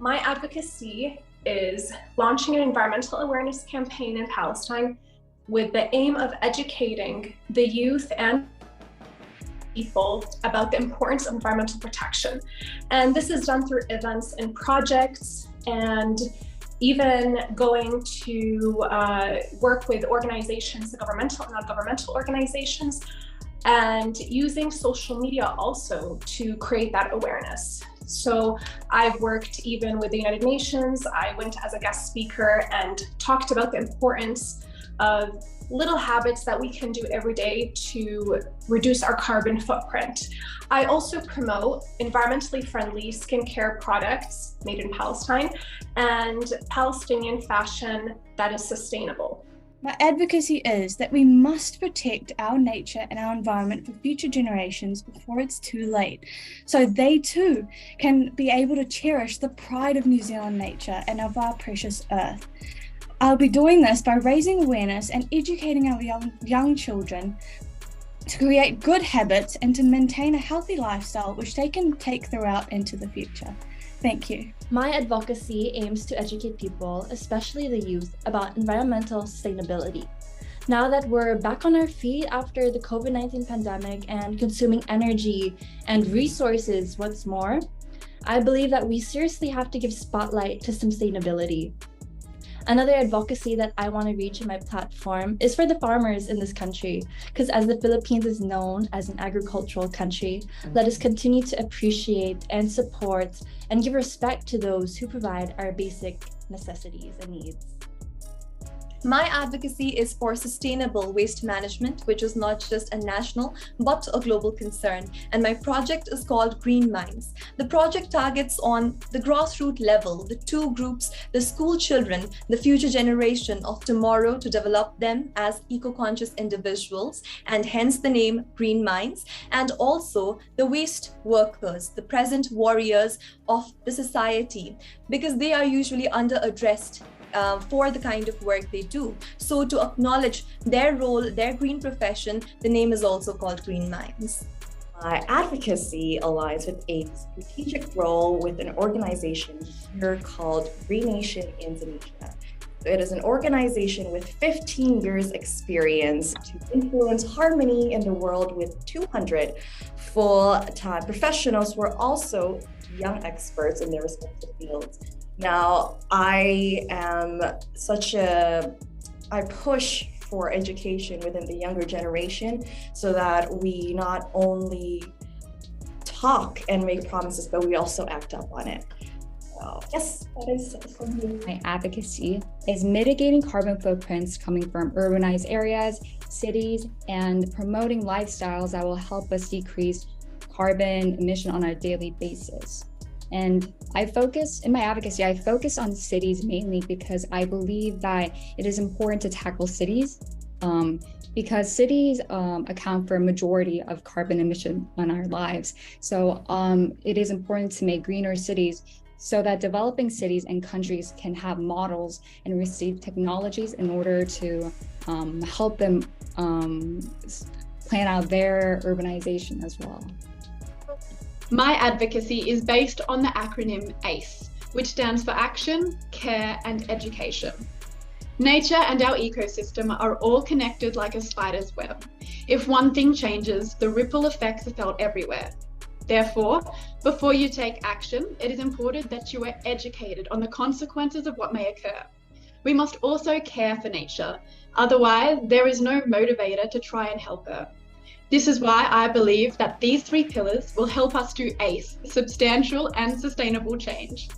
My advocacy is launching an environmental awareness campaign in Palestine with the aim of educating the youth and people about the importance of environmental protection. And this is done through events and projects, and even going to work with organizations, governmental and non-governmental organizations, and using social media also to create that awareness. So I've worked even with the United Nations. I went as a guest speaker and talked about the importance of little habits that we can do every day to reduce our carbon footprint. I also promote environmentally friendly skincare products made in Palestine and Palestinian fashion that is sustainable. My advocacy is that we must protect our nature and our environment for future generations before it's too late, so they too can be able to cherish the pride of New Zealand nature and of our precious earth. I'll be doing this by raising awareness and educating our young children to create good habits and to maintain a healthy lifestyle which they can take throughout into the future. Thank you. My advocacy aims to educate people, especially the youth, about environmental sustainability. Now that we're back on our feet after the COVID-19 pandemic and consuming energy and resources once more, I believe that we seriously have to give spotlight to sustainability. Another advocacy that I want to reach in my platform is for the farmers in this country, because as the Philippines is known as an agricultural country, let us continue to appreciate and support and give respect to those who provide our basic necessities and needs. My advocacy is for sustainable waste management, which is not just a national, but a global concern. And my project is called Green Minds. The project targets on the grassroots level, the two groups, the school children, the future generation of tomorrow, to develop them as eco-conscious individuals, and hence the name Green Minds, and also the waste workers, the present warriors of the society, because they are usually under-addressed for the kind of work they do. So to acknowledge their role, their green profession, the name is also called Green Minds. My advocacy aligns with a strategic role with an organization here called Green Nation Indonesia. It is an organization with 15 years experience to influence harmony in the world, with 200 full-time professionals who are also young experts in their respective fields. Now, I push for education within the younger generation so that we not only talk and make promises, but we also act up on it. So, yes, that is it for me. My advocacy is mitigating carbon footprints coming from urbanized areas, cities, and promoting lifestyles that will help us decrease carbon emission on a daily basis. And in my advocacy, I focus on cities mainly because I believe that it is important to tackle cities because cities account for a majority of carbon emission on our lives. So it is important to make greener cities so that developing cities and countries can have models and receive technologies in order to help them plan out their urbanization as well. My advocacy is based on the acronym ACE, which stands for Action, Care and Education. Nature and our ecosystem are all connected like a spider's web. If one thing changes, the ripple effects are felt everywhere. Therefore, before you take action, it is important that you are educated on the consequences of what may occur. We must also care for nature, otherwise there is no motivator to try and help her. This is why I believe that these three pillars will help us to ACE substantial and sustainable change.